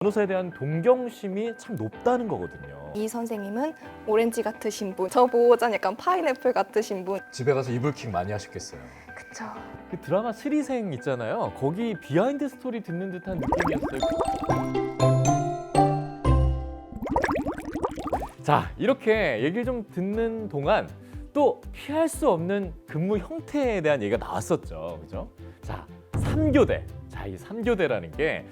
간호사에 대한 동경심이 참 높다는 거거든요. 이 선생님은 오렌지 같으신 분, 저 보호자는 약간 파인애플 같으신 분. 집에 가서 이불킥 많이 하셨겠어요. 그쵸. 그 드라마 스리생 있잖아요. 거기 비하인드 스토리 듣는 듯한 느낌이었어요. 자, 이렇게 얘기를 좀 듣는 동안 또 피할 수 없는 근무 형태에 대한 얘기가 나왔었죠. 그죠? 자, 3교대. 자, 이 3교대라는 게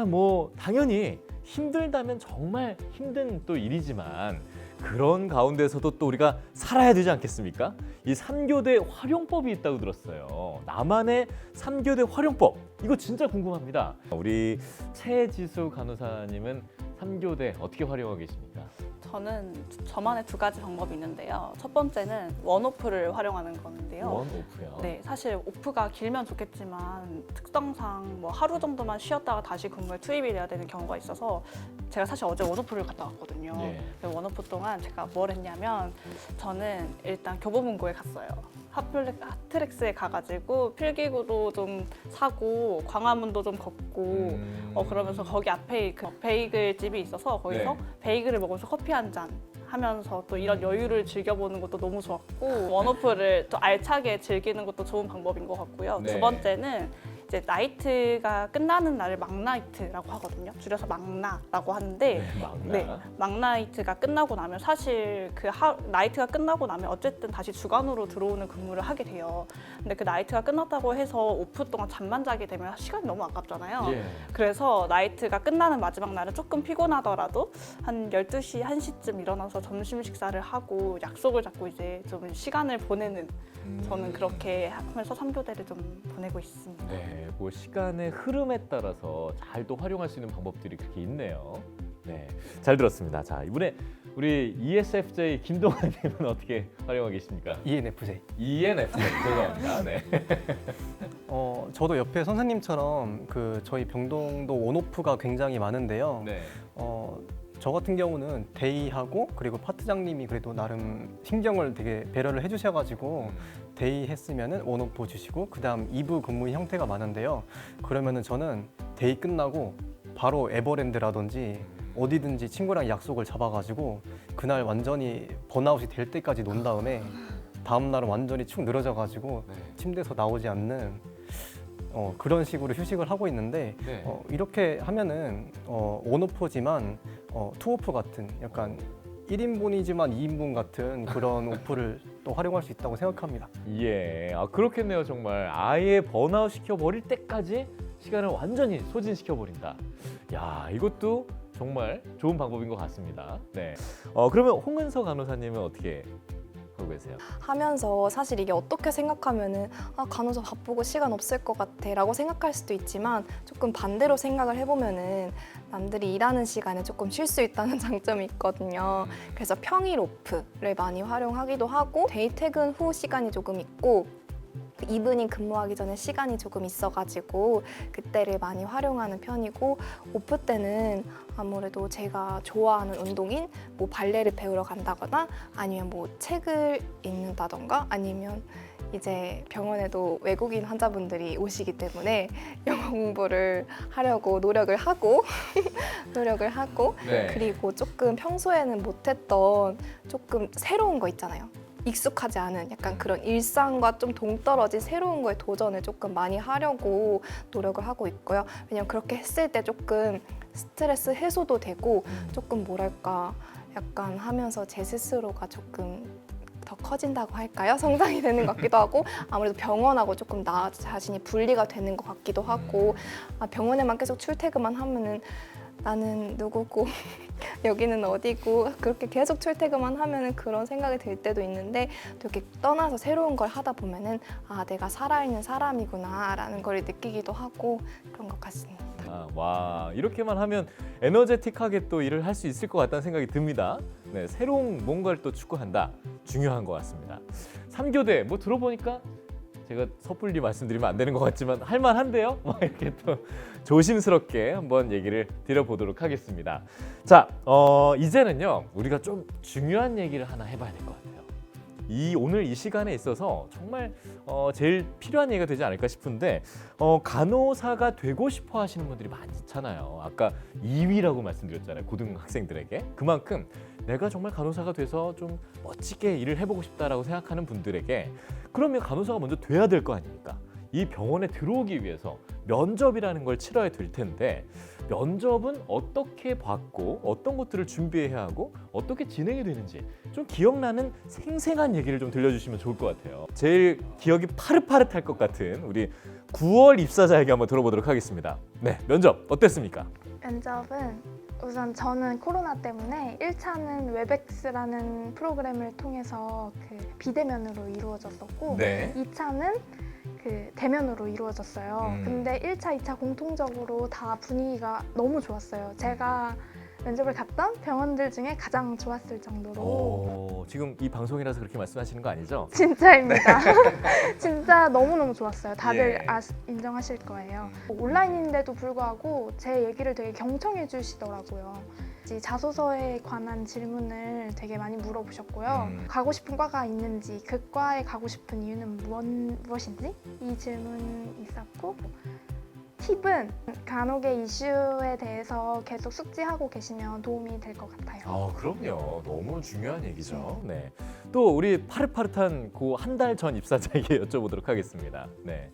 뭐 당연히 힘들다면 정말 힘든 또 일이지만 그런 가운데서도 또 우리가 살아야 되지 않겠습니까? 이 3교대 활용법이 있다고 들었어요. 나만의 3교대 활용법. 이거 진짜 궁금합니다. 우리 최지수 간호사님은 3교대 어떻게 활용하고 계십니까? 저는 저만의 두 가지 방법이 있는데요. 첫 번째는 원오프를 활용하는 건데요. 원오프요. 네, 사실 오프가 길면 좋겠지만 특성상 뭐 하루 정도만 쉬었다가 다시 근무에 투입이 돼야 되는 경우가 있어서 제가 사실 어제 원오프를 갔다 왔거든요. 예. 그 원오프 동안 제가 뭘 했냐면 저는 일단 교보문고에 갔어요. 핫트렉스에 가가지고 필기구도 좀 사고 광화문도 좀 걷고 그러면서 거기 앞에 그 베이글 집이 있어서 거기서 네. 베이글을 먹으면서 커피 한 잔 하면서 또 이런 여유를 즐겨보는 것도 너무 좋았고 원오프를 또 알차게 즐기는 것도 좋은 방법인 것 같고요. 네. 두 번째는 이제 나이트가 끝나는 날을 막나이트라고 하거든요. 줄여서 막나라고 하는데 막나. 네, 막나이트가 끝나고 나면 사실 그 나이트가 끝나고 나면 어쨌든 다시 주간으로 들어오는 근무를 하게 돼요. 근데 그 나이트가 끝났다고 해서 오프 동안 잠만 자게 되면 시간이 너무 아깝잖아요. 예. 그래서 나이트가 끝나는 마지막 날은 조금 피곤하더라도 한 12시, 1시쯤 일어나서 점심 식사를 하고 약속을 잡고 이제 좀 시간을 보내는 저는 그렇게 하면서 3교대를 좀 보내고 있습니다. 네, 그 시간의 흐름에 따라서 잘 또 활용할 수 있는 방법들이 그렇게 있네요. 네, 잘 들었습니다. 자, 이번에 우리 ESFJ 김동환님은 어떻게 활용하고 계십니까? ENFJ. ENFJ 죄송합니다. 네. 저도 옆에 선생님처럼 저희 병동도 원오프가 굉장히 많은데요. 네. 저 같은 경우는 데이하고 그리고 파트장님이 그래도 나름 신경을 되게 배려를 해주셔가지고 데이 했으면은 원오프 주시고 그다음 2부 근무 형태가 많은데요. 그러면은 저는 데이 끝나고 바로 에버랜드라든지 어디든지 친구랑 약속을 잡아가지고 그날 완전히 번아웃이 될 때까지 논 다음에 다음 날은 완전히 축 늘어져가지고 침대에서 나오지 않는 그런 식으로 휴식을 하고 있는데 네. 이렇게 하면은 원오프지만 투오프 같은 약간 1인분이지만 2인분 같은 그런 오프를 또 활용할 수 있다고 생각합니다. 예, 그렇겠네요. 정말 아예 번아웃 시켜버릴 때까지 시간을 완전히 소진시켜버린다. 야, 이것도 정말 좋은 방법인 것 같습니다. 네. 그러면 홍은서 간호사님은 어떻게 하고 계세요? 하면서 사실 이게 어떻게 생각하면은 간호사 바쁘고 시간 없을 것 같아 라고 생각할 수도 있지만 조금 반대로 생각을 해보면은 남들이 일하는 시간에 조금 쉴 수 있다는 장점이 있거든요. 그래서 평일 오프를 많이 활용하기도 하고 데이 퇴근 후 시간이 조금 있고 이브닝 근무하기 전에 시간이 조금 있어가지고 그때를 많이 활용하는 편이고 오프 때는 아무래도 제가 좋아하는 운동인 뭐 발레를 배우러 간다거나 아니면 뭐 책을 읽는다던가 아니면 이제 병원에도 외국인 환자분들이 오시기 때문에 영어 공부를 하려고 노력을 하고 네. 그리고 조금 평소에는 못했던 조금 새로운 거 있잖아요. 익숙하지 않은 약간 그런 일상과 좀 동떨어진 새로운 거에 도전을 조금 많이 하려고 노력을 하고 있고요. 왜냐면 그렇게 했을 때 조금 스트레스 해소도 되고 조금 뭐랄까 약간 하면서 제 스스로가 조금 더 커진다고 할까요? 성장이 되는 것 같기도 하고 아무래도 병원하고 조금 나 자신이 분리가 되는 것 같기도 하고 병원에만 계속 출퇴근만 하면은 나는 누구고 여기는 어디고 그렇게 계속 출퇴근만 하면은 그런 생각이 들 때도 있는데 또 이렇게 떠나서 새로운 걸 하다 보면은 내가 살아있는 사람이구나라는 걸 느끼기도 하고 그런 것 같습니다. 와, 이렇게만 하면 에너제틱하게 또 일을 할 수 있을 것 같다는 생각이 듭니다. 네, 새로운 뭔가를 또 추구한다. 중요한 것 같습니다. 3교대 뭐 들어보니까 제가 섣불리 말씀드리면 안 되는 것 같지만 할만한데요? 이렇게 또 조심스럽게 한번 얘기를 드려보도록 하겠습니다. 자, 이제는요 우리가 좀 중요한 얘기를 하나 해봐야 될 것 같아요. 오늘 이 시간에 있어서 정말 제일 필요한 얘기가 되지 않을까 싶은데 간호사가 되고 싶어 하시는 분들이 많잖아요. 아까 2위라고 말씀드렸잖아요. 고등학생들에게. 그만큼 내가 정말 간호사가 돼서 좀 멋지게 일을 해보고 싶다라고 생각하는 분들에게 그러면 간호사가 먼저 돼야 될 거 아닙니까? 이 병원에 들어오기 위해서 면접이라는 걸 치러야 될 텐데 면접은 어떻게 받고 어떤 것들을 준비해야 하고 어떻게 진행이 되는지 좀 기억나는 생생한 얘기를 좀 들려주시면 좋을 것 같아요. 제일 기억이 파릇파릇할 것 같은 우리 9월 입사자 얘기 한번 들어보도록 하겠습니다. 네, 면접 어땠습니까? 면접은 우선 저는 코로나 때문에 1차는 웹엑스라는 프로그램을 통해서 그 비대면으로 이루어졌었고 네. 2차는 그 대면으로 이루어졌어요. 근데 1차, 2차 공통적으로 다 분위기가 너무 좋았어요. 제가 면접을 갔던 병원들 중에 가장 좋았을 정도로 지금 이 방송이라서 그렇게 말씀하시는 거 아니죠? 진짜입니다. 진짜 너무너무 좋았어요. 다들 예. 인정하실 거예요. 온라인인데도 불구하고 제 얘기를 되게 경청해 주시더라고요. 이제 자소서에 관한 질문을 되게 많이 물어보셨고요. 가고 싶은 과가 있는지, 그 과에 가고 싶은 이유는 무엇인지 이 질문이 있었고 팁은 간혹의 이슈에 대해서 계속 숙지하고 계시면 도움이 될 것 같아요. 그럼요. 너무 중요한 얘기죠. 네. 또 우리 파릇파릇한 그 한 달 전 입사자에게 여쭤보도록 하겠습니다. 네.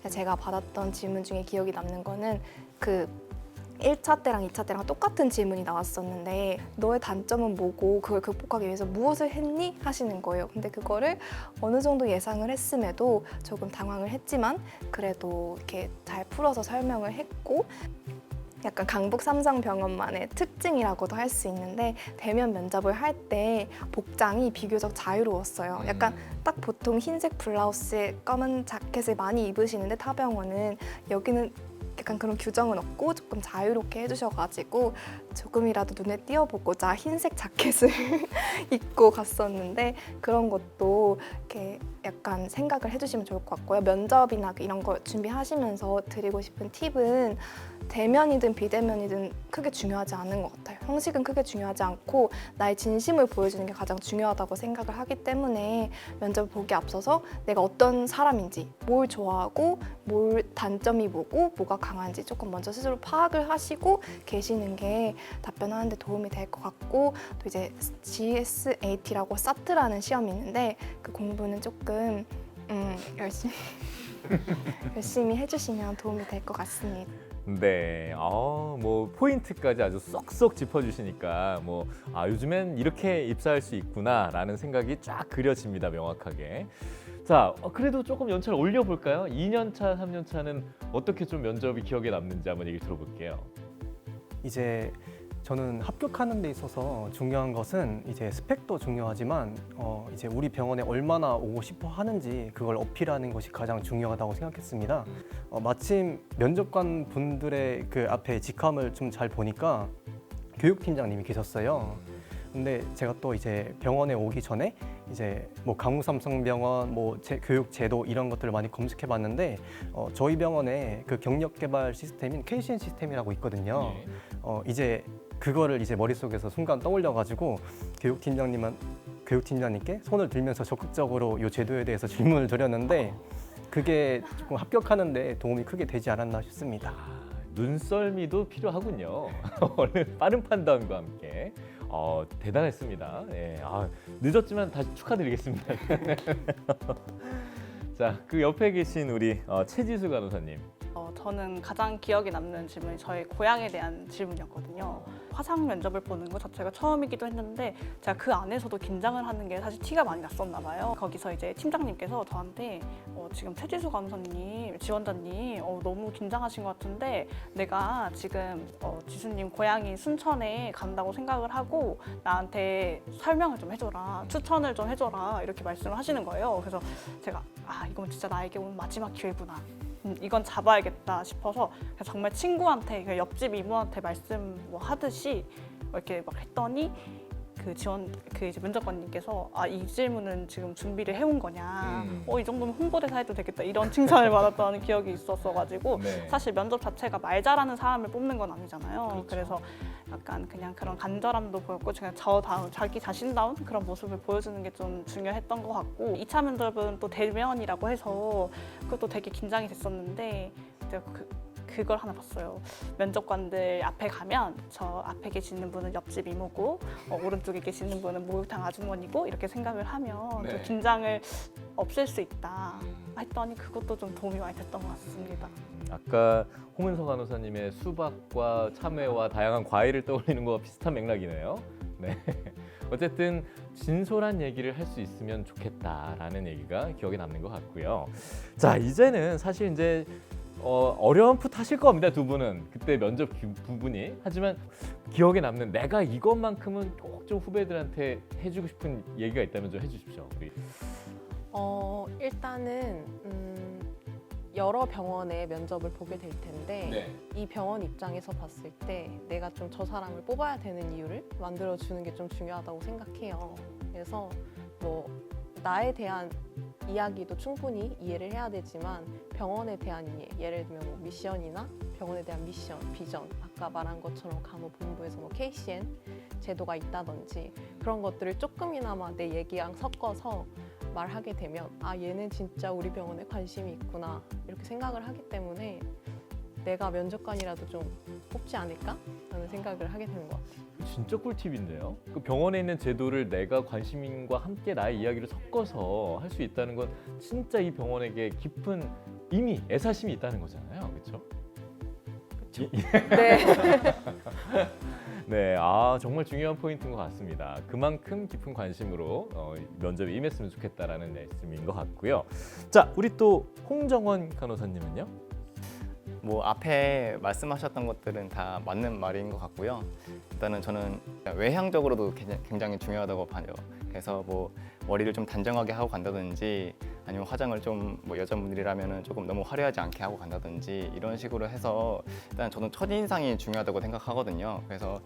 제가 받았던 질문 중에 기억이 남는 거는 그 1차 때랑 2차 때랑 똑같은 질문이 나왔었는데 너의 단점은 뭐고 그걸 극복하기 위해서 무엇을 했니? 하시는 거예요. 근데 그거를 어느 정도 예상을 했음에도 조금 당황을 했지만 그래도 이렇게 잘 풀어서 설명을 했고 약간 강북 삼성병원만의 특징이라고도 할 수 있는데 대면 면접을 할 때 복장이 비교적 자유로웠어요. 약간 딱 보통 흰색 블라우스에 검은 자켓을 많이 입으시는데 타 병원은 여기는 약간 그런 규정은 없고 조금 자유롭게 해주셔가지고 조금이라도 눈에 띄어보고자 흰색 자켓을 입고 갔었는데 그런 것도 이렇게 약간 생각을 해주시면 좋을 것 같고요. 면접이나 이런 거 준비하시면서 드리고 싶은 팁은 대면이든 비대면이든 크게 중요하지 않은 것 같아요. 형식은 크게 중요하지 않고 나의 진심을 보여주는 게 가장 중요하다고 생각을 하기 때문에 면접을 보기 앞서서 내가 어떤 사람인지, 뭘 좋아하고 뭘 단점이 뭐고 뭐가 강한지 조금 먼저 스스로 파악을 하시고 계시는 게 답변하는 데 도움이 될 것 같고 또 이제 GSAT라고 사트라는 시험이 있는데 그 공부는 조금 열심히 해주시면 도움이 될 것 같습니다. 네, 뭐 포인트까지 아주 쏙쏙 짚어주시니까 요즘엔 이렇게 입사할 수 있구나라는 생각이 쫙 그려집니다, 명확하게. 자, 그래도 조금 연차를 올려볼까요? 2년차, 3년차는 어떻게 좀 면접이 기억에 남는지 한번 얘기 들어볼게요. 이제 저는 합격하는 데 있어서 중요한 것은 이제 스펙도 중요하지만 이제 우리 병원에 얼마나 오고 싶어 하는지 그걸 어필하는 것이 가장 중요하다고 생각했습니다. 마침 면접관 분들의 그 앞에 직함을 좀 잘 보니까 교육팀장님이 계셨어요. 근데 제가 또 이제 병원에 오기 전에 이제 뭐 강우삼성병원 교육 제도 이런 것들을 많이 검색해봤는데 저희 병원에 그 경력 개발 시스템인 KCN 시스템이라고 있거든요. 이제 그거를 이제 머릿속에서 순간 떠올려가지고 교육팀장님께 손을 들면서 적극적으로 이 제도에 대해서 질문을 드렸는데 그게 조금 합격하는데 도움이 크게 되지 않았나 싶습니다. 눈썰미도 필요하군요. 얼른 빠른 판단과 함께. 대단했습니다. 예, 늦었지만 다시 축하드리겠습니다. 자, 그 옆에 계신 우리 최지수 간호사님. 저는 가장 기억에 남는 질문이 저의 고향에 대한 질문이었거든요. 화상 면접을 보는 것 자체가 처음이기도 했는데 제가 그 안에서도 긴장을 하는 게 사실 티가 많이 났었나 봐요. 거기서 이제 팀장님께서 저한테 지금 최지수 간호사님, 지원자님 너무 긴장하신 것 같은데 내가 지금 지수님 고향이 순천에 간다고 생각을 하고 나한테 설명을 좀 해줘라, 추천을 좀 해줘라 이렇게 말씀을 하시는 거예요. 그래서 제가 이건 진짜 나에게 온 마지막 기회구나. 이건 잡아야겠다 싶어서 정말 친구한테 옆집 이모한테 말씀 하듯이 이렇게 막 했더니 그 그 이제 면접관님께서 이 질문은 지금 준비를 해온 거냐, 이 정도면 홍보대사 해도 되겠다 이런 칭찬을 받았던 기억이 있었어가지고 네. 사실 면접 자체가 말 잘하는 사람을 뽑는 건 아니잖아요. 그렇죠. 그래서 약간 그냥 그런 간절함도 보였고 그냥 자기 자신다운 그런 모습을 보여주는 게 좀 중요했던 것 같고 2차 면접은 또 대면이라고 해서 그것도 되게 긴장이 됐었는데 이제 그걸 하나 봤어요. 면접관들 앞에 가면 저 앞에 계시는 분은 옆집 이모고 오른쪽에 계시는 분은 목욕탕 아주머니고 이렇게 생각을 하면 네. 좀 긴장을 없앨 수 있다 했더니 그것도 좀 도움이 많이 됐던 것 같습니다. 아까 홍은서 간호사님의 수박과 참외와 다양한 과일을 떠올리는 거와 비슷한 맥락이네요. 네. 어쨌든 진솔한 얘기를 할 수 있으면 좋겠다라는 얘기가 기억에 남는 것 같고요. 자, 이제는 사실 이제 어려운 풋 하실 겁니다, 두 분은. 그때 면접 부분이. 하지만 기억에 남는 내가 이것만큼은 꼭 좀 후배들한테 해주고 싶은 얘기가 있다면 좀 해주십시오. 우리. 일단은 여러 병원의 면접을 보게 될 텐데 네. 이 병원 입장에서 봤을 때 내가 좀 저 사람을 뽑아야 되는 이유를 만들어 주는 게 좀 중요하다고 생각해요. 그래서 뭐 나에 대한 이야기도 충분히 이해를 해야 되지만 병원에 대한 이해, 예를 들면 뭐 미션이나 병원에 대한 미션, 비전, 아까 말한 것처럼 간호본부에서 뭐 KCN 제도가 있다든지 그런 것들을 조금이나마 내 얘기랑 섞어서 말하게 되면 얘는 진짜 우리 병원에 관심이 있구나 이렇게 생각을 하기 때문에 내가 면접관이라도 좀 뽑지 않을까? 라는 생각을 하게 되는 것 같아요. 진짜 꿀팁인데요. 그 병원에 있는 제도를 내가 관심과 함께 나의 이야기를 섞어서 할 수 있다는 건 진짜 이 병원에게 깊은 이미 애사심이 있다는 거잖아요. 그렇죠? 네. 네, 정말 중요한 포인트인 것 같습니다. 그만큼 깊은 관심으로 면접에 임했으면 좋겠다라는 말씀인 것 같고요. 자, 우리 또 홍정원 간호사님은요? 뭐 앞에 말씀하셨던 것들은 다 맞는 말인 것 같고요. 일단은 저는 외향적으로도 굉장히 중요하다고 봐요. 그래서 뭐 머리를 좀 단정하게 하고 간다든지 아니면 화장을 좀 뭐 여자분들이라면은 조금 너무 화려하지 않게 하고 간다든지 이런 식으로 해서 일단 저는 첫인상이 중요하다고 생각하거든요. 그래서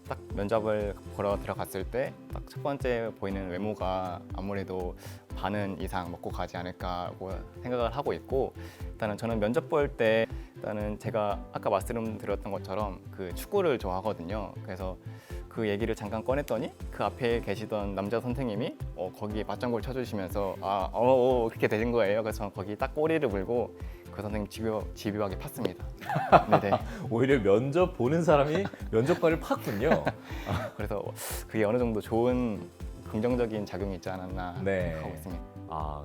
딱 면접을 보러 들어갔을 때 딱 첫 번째 보이는 외모가 아무래도 반은 이상 먹고 가지 않을까고 생각을 하고 있고 일단은 저는 면접 볼 때 일단은 제가 아까 말씀드렸던 것처럼 그 축구를 좋아하거든요. 그래서 그 얘기를 잠깐 꺼냈더니 그 앞에 계시던 남자 선생님이 거기에 맞장구를 쳐주시면서 그렇게 되는 거예요. 그래서 저는 거기 딱 꼬리를 물고 그 선생님 집요하게 팠습니다. 네네. 오히려 면접 보는 사람이 면접관을 팠군요. 그래서 그게 어느 정도 좋은 긍정적인 작용이 있지 않았나 네. 생각하고 있습니다.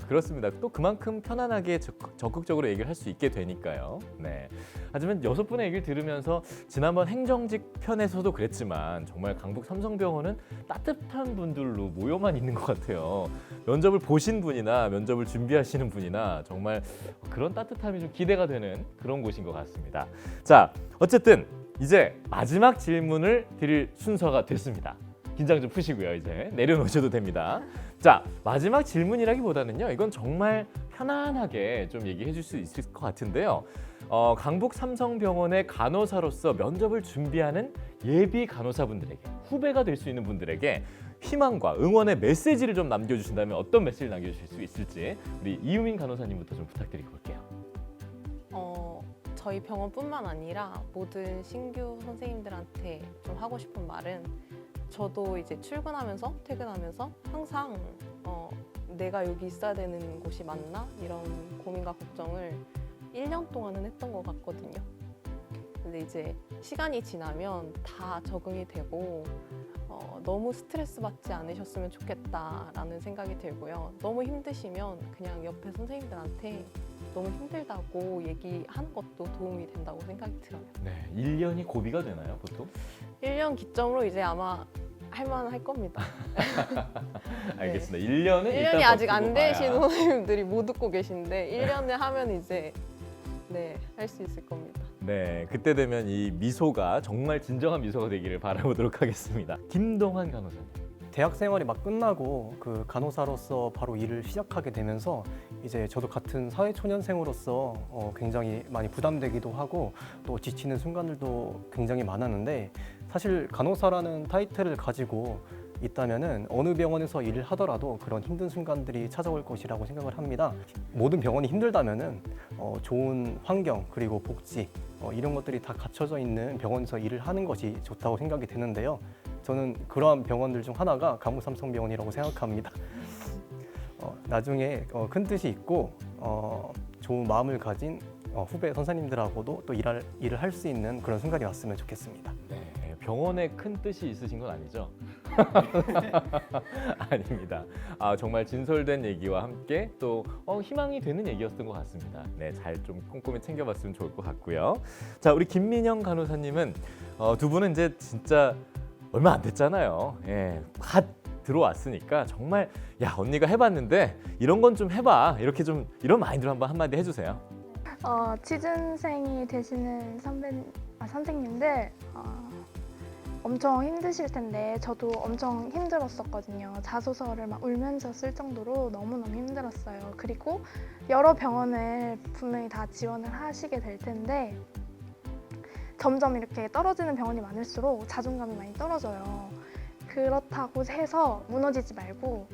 그렇습니다. 또 그만큼 편안하게 적극적으로 얘기를 할 수 있게 되니까요. 네. 하지만 6분의 얘기를 들으면서 지난번 행정직 편에서도 그랬지만 정말 강북 삼성병원은 따뜻한 분들로 모여만 있는 것 같아요. 면접을 보신 분이나 면접을 준비하시는 분이나 정말 그런 따뜻함이 좀 기대가 되는 그런 곳인 것 같습니다. 자, 어쨌든 이제 마지막 질문을 드릴 순서가 됐습니다. 긴장 좀 푸시고요. 이제 내려놓으셔도 됩니다. 자, 마지막 질문이라기보다는요. 이건 정말 편안하게 좀 얘기해 줄 수 있을 것 같은데요. 강북 삼성병원의 간호사로서 면접을 준비하는 예비 간호사분들에게, 후배가 될 수 있는 분들에게 희망과 응원의 메시지를 좀 남겨주신다면 어떤 메시지를 남겨주실 수 있을지 우리 이유민 간호사님부터 좀 부탁드리고 볼게요. 저희 병원뿐만 아니라 모든 신규 선생님들한테 좀 하고 싶은 말은 저도 이제 출근하면서 퇴근하면서 항상 내가 여기 있어야 되는 곳이 맞나? 이런 고민과 걱정을 1년 동안은 했던 것 같거든요. 근데 이제 시간이 지나면 다 적응이 되고 너무 스트레스 받지 않으셨으면 좋겠다라는 생각이 들고요. 너무 힘드시면 그냥 옆에 선생님들한테 너무 힘들다고 얘기하는 것도 도움이 된다고 생각이 들어요. 네, 1년이 고비가 되나요, 보통? 1년 기점으로 이제 아마 할만할 겁니다. 알겠습니다. 1년은 1년이 아직 안 되신 봐야. 선생님들이 못 듣고 계신데 1년을 하면 이제 할 수 있을 겁니다. 네, 그때 되면 이 미소가 정말 진정한 미소가 되기를 바라보도록 하겠습니다. 김동환 간호사님. 대학 생활이 막 끝나고 그 간호사로서 바로 일을 시작하게 되면서 이제 저도 같은 사회초년생으로서 굉장히 많이 부담되기도 하고 또 지치는 순간들도 굉장히 많았는데 사실 간호사라는 타이틀을 가지고 있다면은 어느 병원에서 일을 하더라도 그런 힘든 순간들이 찾아올 것이라고 생각을 합니다. 모든 병원이 힘들다면은 좋은 환경 그리고 복지 이런 것들이 다 갖춰져 있는 병원에서 일을 하는 것이 좋다고 생각이 되는데요. 저는 그러한 병원들 중 하나가 강북삼성병원이라고 생각합니다. 나중에 큰 뜻이 있고 좋은 마음을 가진 후배 선생님들하고도 또 일을 할 수 있는 그런 순간이 왔으면 좋겠습니다. 네, 병원에 큰 뜻이 있으신 건 아니죠? 아닙니다. 정말 진솔된 얘기와 함께 또 희망이 되는 얘기였던 것 같습니다. 네, 잘 좀 꼼꼼히 챙겨봤으면 좋을 것 같고요. 자, 우리 김민영 간호사님은 두 분은 이제 진짜 얼마 안 됐잖아요. 예, 갓 들어왔으니까 정말 야 언니가 해봤는데 이런 건 좀 해봐 이렇게 좀 이런 마인드로 한번 한마디 해주세요. 취준생이 되시는 선생님들 엄청 힘드실 텐데 저도 엄청 힘들었었거든요. 자소서를 막 울면서 쓸 정도로 너무너무 힘들었어요. 그리고 여러 병원을 분명히 다 지원을 하시게 될 텐데 점점 이렇게 떨어지는 병원이 많을수록 자존감이 많이 떨어져요. 그렇다고 해서 무너지지 말고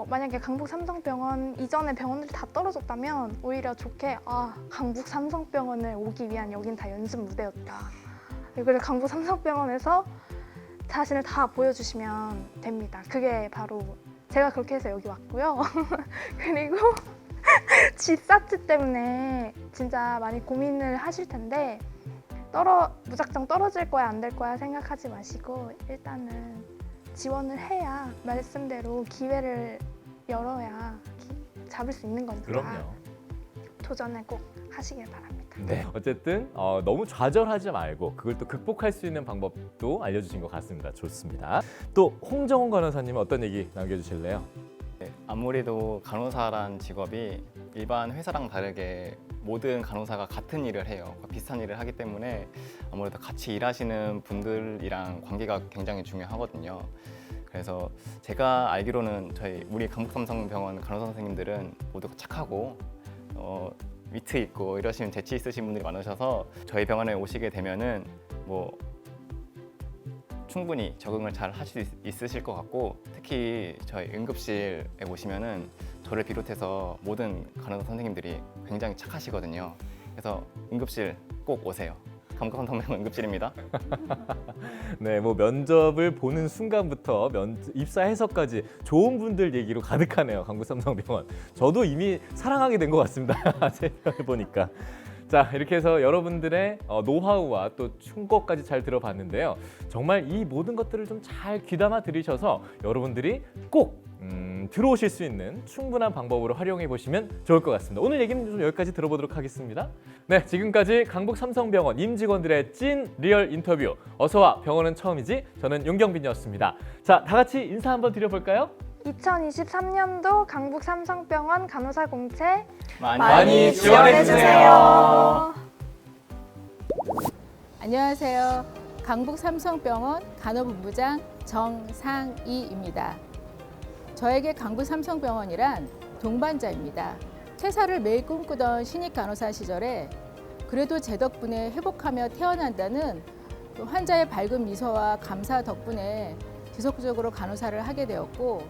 만약에 강북삼성병원 이전의 병원들이 다 떨어졌다면 오히려 좋게 강북삼성병원을 오기 위한 여긴 다 연습 무대였다. 그리고 강북삼성병원에서 자신을 다 보여주시면 됩니다. 그게 바로 제가 그렇게 해서 여기 왔고요. 그리고 G사트 때문에 진짜 많이 고민을 하실 텐데 무작정 떨어질 거야 안 될 거야 생각하지 마시고 일단은 지원을 해야 말씀대로 기회를 열어야 잡을 수 있는 거니까 그럼요. 도전을 꼭 하시길 바랍니다. 네, 어쨌든 너무 좌절하지 말고 그걸 또 극복할 수 있는 방법도 알려주신 것 같습니다. 좋습니다. 또 홍정훈 간호사님은 어떤 얘기 남겨주실래요? 네, 아무래도 간호사란 직업이 일반 회사랑 다르게 모든 간호사가 같은 일을 해요. 비슷한 일을 하기 때문에 아무래도 같이 일하시는 분들이랑 관계가 굉장히 중요하거든요. 그래서 제가 알기로는 우리 강북삼성병원 간호사 선생님들은 모두 착하고 위트 있고 이러시면 재치 있으신 분들이 많으셔서 저희 병원에 오시게 되면은 뭐 충분히 적응을 잘 하실 수 있으실 것 같고 특히 저희 응급실에 오시면은 저를 비롯해서 모든 간호사 선생님들이 굉장히 착하시거든요. 그래서 응급실 꼭 오세요. 강북삼성병원 응급실입니다. 네, 뭐 면접을 보는 순간부터 입사해서까지 좋은 분들 얘기로 가득하네요. 강북삼성병원. 저도 이미 사랑하게 된 것 같습니다. 보니까. 자, 이렇게 해서 여러분들의 노하우와 또 충고까지 잘 들어봤는데요. 정말 이 모든 것들을 좀 잘 귀담아 들으셔서 여러분들이 꼭 들어오실 수 있는 충분한 방법으로 활용해 보시면 좋을 것 같습니다. 오늘 얘기는 좀 여기까지 들어보도록 하겠습니다. 네, 지금까지 강북삼성병원 임직원들의 찐 리얼 인터뷰. 어서와 병원은 처음이지. 저는 윤경빈이었습니다. 자, 다 같이 인사 한번 드려볼까요? 2023년도 강북삼성병원 간호사 공채 많이 지원해주세요. 안녕하세요. 강북삼성병원 간호본부장 정상희입니다. 저에게 강북삼성병원이란 동반자입니다. 퇴사를 매일 꿈꾸던 신입 간호사 시절에 그래도 제 덕분에 회복하며 태어난다는 환자의 밝은 미소와 감사 덕분에 지속적으로 간호사를 하게 되었고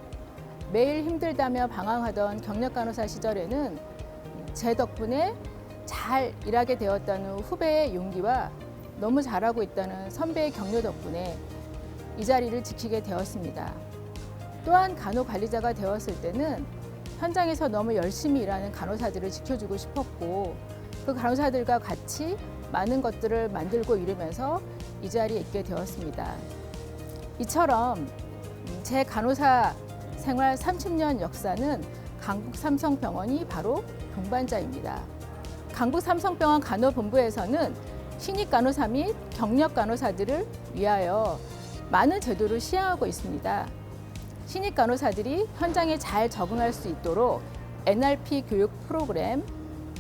매일 힘들다며 방황하던 경력 간호사 시절에는 제 덕분에 잘 일하게 되었다는 후배의 용기와 너무 잘하고 있다는 선배의 격려 덕분에 이 자리를 지키게 되었습니다. 또한 간호관리자가 되었을 때는 현장에서 너무 열심히 일하는 간호사들을 지켜주고 싶었고 그 간호사들과 같이 많은 것들을 만들고 이루면서 이 자리에 있게 되었습니다. 이처럼 제 간호사 생활 30년 역사는 강북삼성병원이 바로 동반자입니다. 강북삼성병원 간호본부에서는 신입 간호사 및 경력 간호사들을 위하여 많은 제도를 시행하고 있습니다. 신입 간호사들이 현장에 잘 적응할 수 있도록 NRP 교육 프로그램,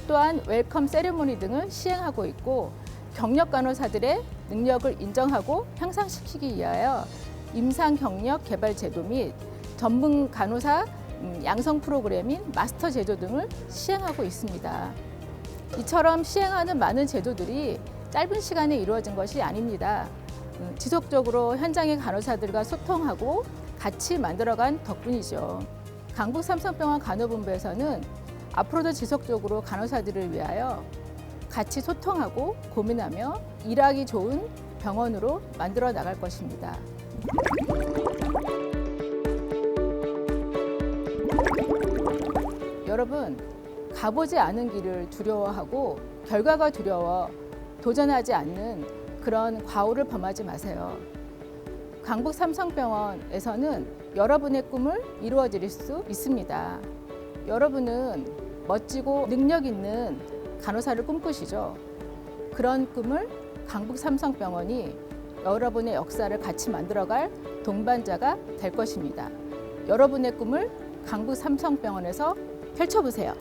또한 웰컴 세리머니 등을 시행하고 있고 경력 간호사들의 능력을 인정하고 향상시키기 위하여 임상 경력 개발 제도 및 전문 간호사 양성 프로그램인 마스터 제도 등을 시행하고 있습니다. 이처럼 시행하는 많은 제도들이 짧은 시간에 이루어진 것이 아닙니다. 지속적으로 현장의 간호사들과 소통하고 같이 만들어간 덕분이죠. 강북 삼성병원 간호본부에서는 앞으로도 지속적으로 간호사들을 위하여 같이 소통하고 고민하며 일하기 좋은 병원으로 만들어 나갈 것입니다. 여러분, 가보지 않은 길을 두려워하고 결과가 두려워 도전하지 않는 그런 과오를 범하지 마세요. 강북 삼성병원에서는 여러분의 꿈을 이루어 드릴 수 있습니다. 여러분은 멋지고 능력 있는 간호사를 꿈꾸시죠. 그런 꿈을 강북 삼성병원이 여러분의 역사를 같이 만들어갈 동반자가 될 것입니다. 여러분의 꿈을 강북 삼성병원에서 펼쳐보세요.